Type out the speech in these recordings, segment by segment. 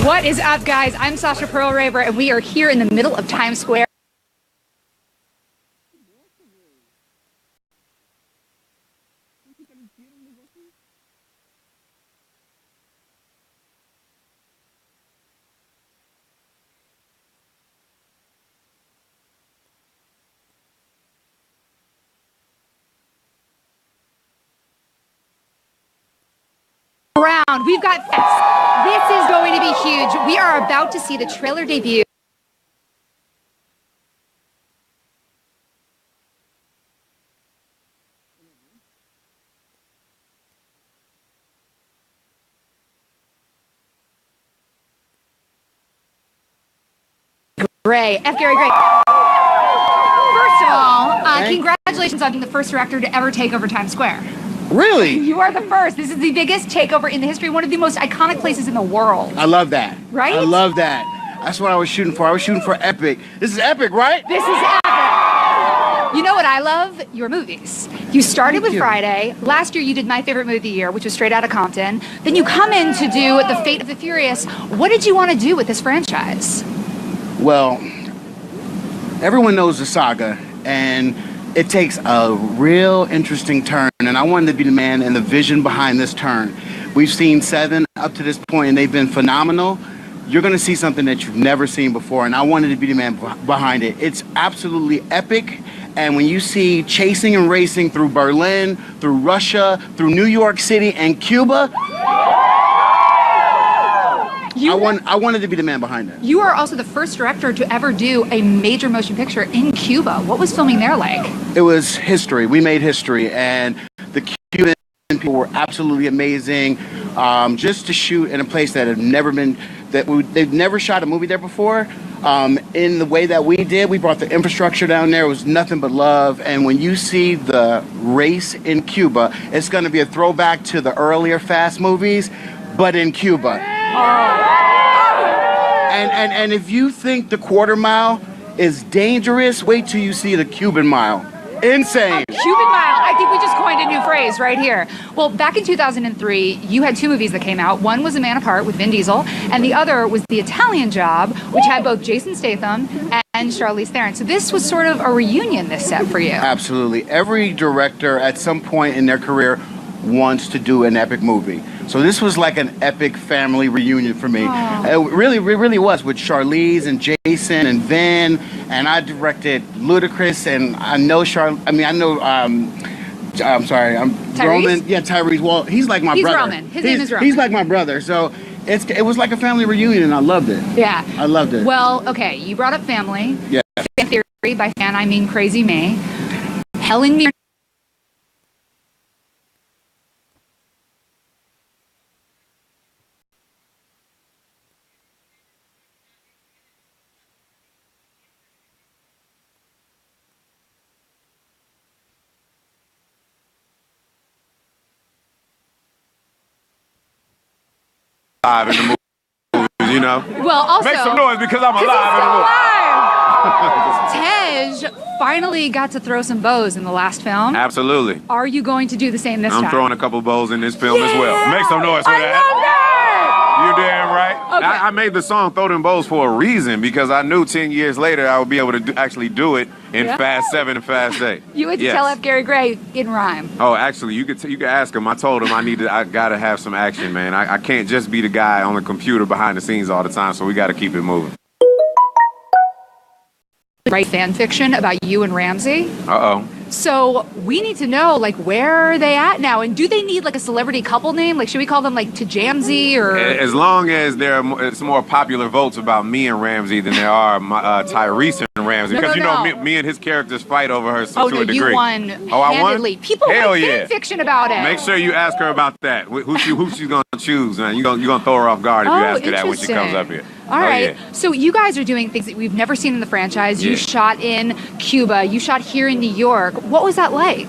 What is up, guys? I'm Sasha Pearl-Raver, and we are here in the middle of Times Square. Around. We've got this is going to be huge. We are about to see the trailer debut. Gray, F. Gary Gray. First of all, congratulations on being the first director to ever take over Times Square. Really? You are the first. This is the biggest takeover in the history, one of the most iconic places in the world. I love that. Right? I love that. That's what I was shooting for. I was shooting for epic. This is epic, right? This is epic. You know what I love? Your movies. You started with Friday. Last year you did my favorite movie of the year, which was Straight Outta Compton. Then you come in to do The Fate of the Furious. What did you want to do with this franchise? Well, everyone knows the saga, and it takes a real interesting turn, and I wanted to be the man and the vision behind this turn. We've seen 7 up to this point, and they've been phenomenal. You're going to see something that you've never seen before, and I wanted to be the man behind it. It's absolutely epic, and when you see chasing and racing through Berlin, through Russia, through New York City, and Cuba, I wanted to be the man behind it. You are also the first director to ever do a major motion picture in Cuba. What was filming there like? It was history. We made history, and the Cuban people were absolutely amazing. Just to shoot in a place that had never been, they've never shot a movie there before. In the way that we did, we brought the infrastructure down there. It was nothing but love. And when you see the race in Cuba, it's going to be a throwback to the earlier Fast movies, but in Cuba. And if you think the quarter mile is dangerous, wait till you see the Cuban mile. Insane. Cuban mile. I think we just coined a new phrase right here. Well, back in 2003, you had 2 movies that came out. One was A Man Apart with Vin Diesel, and the other was The Italian Job, which had both Jason Statham and Charlize Theron. So this was sort of a reunion, this set for you. Absolutely. Every director at some point in their career wants to do an epic movie. So this was like an epic family reunion for me. It really was, with Charlize and Jason and Vin, and I directed Ludacris, and I know I'm sorry, Roman. Yeah, Tyrese. Well, he's like my brother. Roman. His name is Roman. He's like my brother. So it was like a family reunion, and I loved it. Yeah. I loved it. Well, okay, you brought up family. Yeah. Fan theory, by fan I mean Crazy Me. Helen Mirren. Live in the movies, you know. Well, also make some noise because I'm alive in the movie. Tej finally got to throw some bows in the last film. Absolutely. Are you going to do the same this time? I'm throwing a couple bows in this film as well. Make some noise for that. I love that. You damn right. Okay. I made the song "Throw Them Bows" for a reason, because I knew 10 years later I would be able to actually do it in Fast 7 and Fast 8. You had to tell F. Gary Gray in rhyme. Oh, actually, you could ask him. I told him I gotta have some action, man. I can't just be the guy on the computer behind the scenes all the time, so we gotta keep it moving. Write fan fiction about you and Ramsey. Uh-oh. So we need to know, like, where are they at now? And do they need, like, a celebrity couple name? Like, should we call them, like, Tajamzy or... As long as it's more popular votes about me and Ramsey than there are Tyrese and Ramsey. Because, me and his characters fight over her to a degree. You won handedly. I won? People Hell write yeah. fan fiction about it. Make sure you ask her about that. Who she's going to choose, man. You're gonna throw her off guard if you ask her that when she comes up here. All right. So you guys are doing things that we've never seen in the franchise. You shot in Cuba. You shot here in New York. What was that like?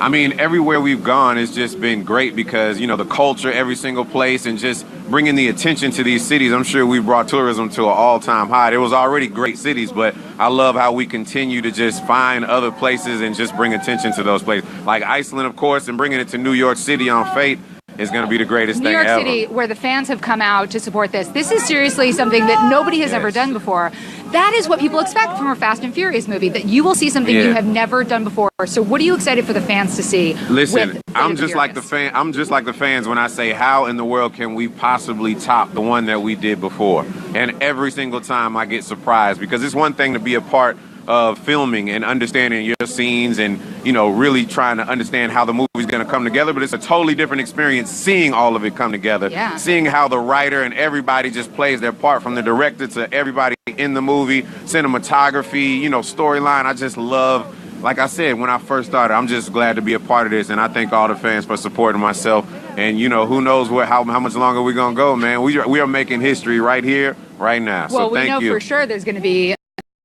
I mean, everywhere we've gone has just been great because, the culture, every single place, and just bringing the attention to these cities. I'm sure we brought tourism to an all-time high. There was already great cities, but I love how we continue to just find other places and just bring attention to those places. Like Iceland, of course, and bringing it to New York City on Fate. is going to be the greatest New thing York ever. City, where the fans have come out to support this. This is seriously something that nobody has ever done before. That is what people expect from a Fast and Furious movie, that you will see something you have never done before. So what are you excited for the fans to see? Listen, I'm just like the fans when I say, how in the world can we possibly top the one that we did before? And every single time I get surprised, because it's one thing to be a part of filming and understanding your scenes and, you know, really trying to understand how the movie's going to come together, but it's a totally different experience seeing all of it come together, seeing how the writer and everybody just plays their part, from the director to everybody in the movie, cinematography, you know, storyline. I just love, like I said, when I first started, I'm just glad to be a part of this, and I thank all the fans for supporting myself. And, you know, who knows how much longer we're going to go, man. We are making history right here, right now. Well, so thank you. we know for sure there's going to be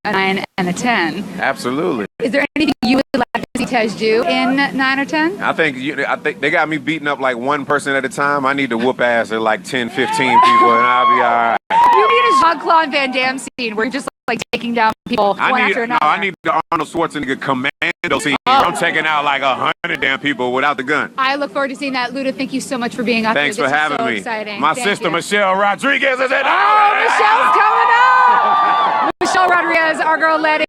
a 9 and a 10. Absolutely. Is there anything you would like to see Tej do in 9 or 10? I think they got me beating up like one person at a time. I need to whoop ass at like 10, 15 people, and I'll be all right. You need a Jean-Claude Van Damme scene where you're just like taking down people one after another. I need the Arnold Schwarzenegger commando scene. I'm taking out like 100 damn people without the gun. I look forward to seeing that. Luda, thank you so much for being up Thanks here. for having so me. Exciting. My Thank sister, you. Michelle Rodriguez, is in. Oh, Michelle's coming up! Michelle Rodriguez, our girl Letty.